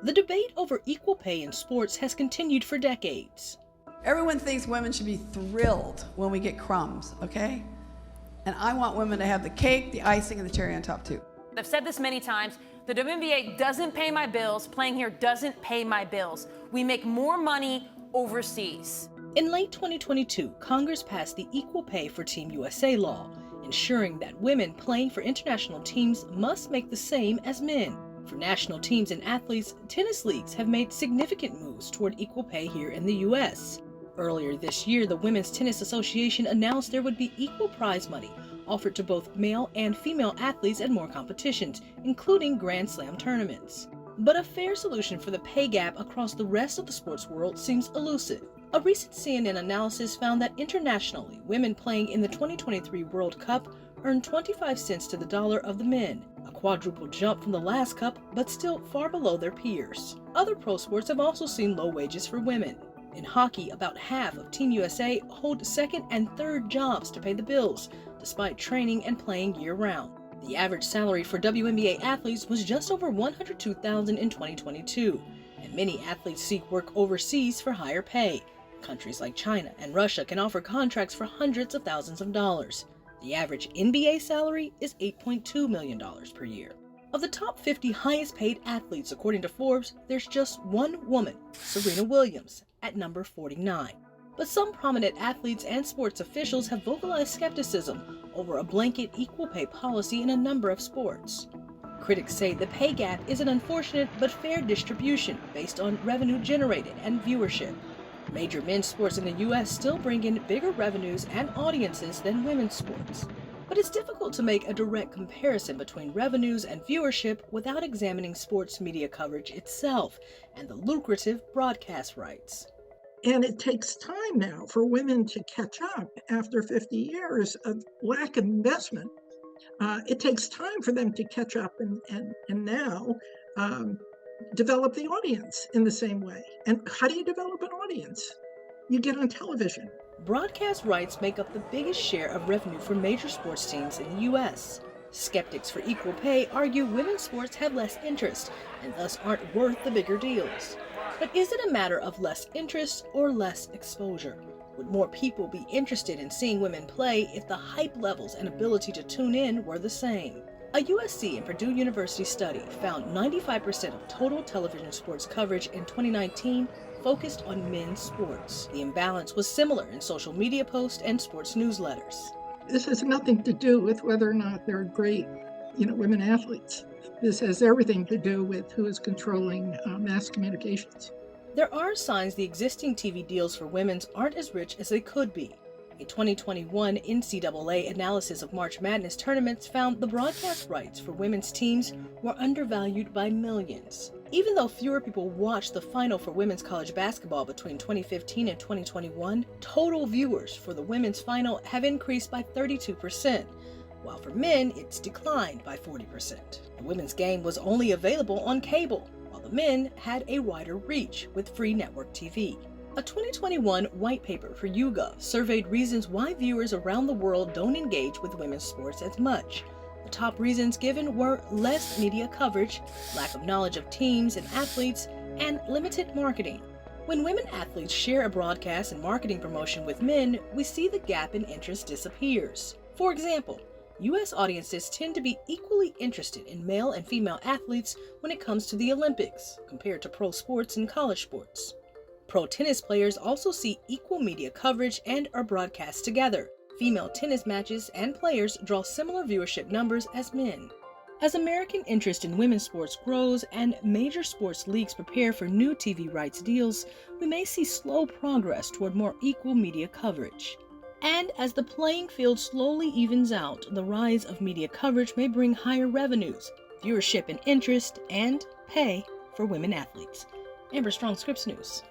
The debate over equal pay in sports has continued for decades. Everyone thinks women should be thrilled when we get crumbs, okay? And I want women to have the cake, the icing, and the cherry on top too. I've said this many times, the WNBA doesn't pay my bills, playing here doesn't pay my bills. We make more money overseas. In late 2022, Congress passed the Equal Pay for Team USA law, ensuring that women playing for international teams must make the same as men. For national teams and athletes, tennis leagues have made significant moves toward equal pay here in the U.S. Earlier this year, the Women's Tennis Association announced there would be equal prize money offered to both male and female athletes at more competitions, including Grand Slam tournaments. But a fair solution for the pay gap across the rest of the sports world seems elusive. A recent CNN analysis found that internationally, women playing in the 2023 World Cup earned 25 cents to the dollar of the men, a quadruple jump from the last cup, but still far below their peers. Other pro sports have also seen low wages for women. In hockey, about half of Team USA hold second and third jobs to pay the bills, despite training and playing year-round. The average salary for WNBA athletes was just over $102,000 in 2022, and many athletes seek work overseas for higher pay. Countries like China and Russia can offer contracts for hundreds of thousands of dollars. The average NBA salary is $8.2 million per year. Of the top 50 highest paid athletes according to Forbes, there's just one woman, Serena Williams, at number 49. But some prominent athletes and sports officials have vocalized skepticism over a blanket equal pay policy in a number of sports. Critics say the pay gap is an unfortunate but fair distribution based on revenue generated and viewership. Major men's sports in the U.S. still bring in bigger revenues and audiences than women's sports. But it's difficult to make a direct comparison between revenues and viewership without examining sports media coverage itself and the lucrative broadcast rights. And it takes time now for women to catch up after 50 years of lack of investment. It takes time for them to catch up and now develop the audience in the same way. And how do you develop an audience? You get on television. Broadcast rights make up the biggest share of revenue for major sports teams in the U.S. Skeptics for equal pay argue women's sports have less interest and thus aren't worth the bigger deals. But is it a matter of less interest or less exposure? Would more people be interested in seeing women play if the hype levels and ability to tune in were the same? A USC and Purdue University study found 95% of total television sports coverage in 2019 focused on men's sports. The imbalance was similar in social media posts and sports newsletters. This has nothing to do with whether or not they're great, women athletes. This has everything to do with who is controlling mass communications. There are signs the existing TV deals for women's aren't as rich as they could be. A 2021 NCAA analysis of March Madness tournaments found the broadcast rights for women's teams were undervalued by millions. Even though fewer people watched the final for women's college basketball between 2015 and 2021, total viewers for the women's final have increased by 32%, while for men it's declined by 40%. The women's game was only available on cable, while the men had a wider reach with free network TV. A 2021 white paper for YouGov surveyed reasons why viewers around the world don't engage with women's sports as much. The top reasons given were less media coverage, lack of knowledge of teams and athletes, and limited marketing. When women athletes share a broadcast and marketing promotion with men, we see the gap in interest disappears. For example, U.S. audiences tend to be equally interested in male and female athletes when it comes to the Olympics, compared to pro sports and college sports. Pro tennis players also see equal media coverage and are broadcast together. Female tennis matches and players draw similar viewership numbers as men. As American interest in women's sports grows and major sports leagues prepare for new TV rights deals, we may see slow progress toward more equal media coverage. And as the playing field slowly evens out, the rise of media coverage may bring higher revenues, viewership and interest, and pay for women athletes. Amber Strong, Scripps News.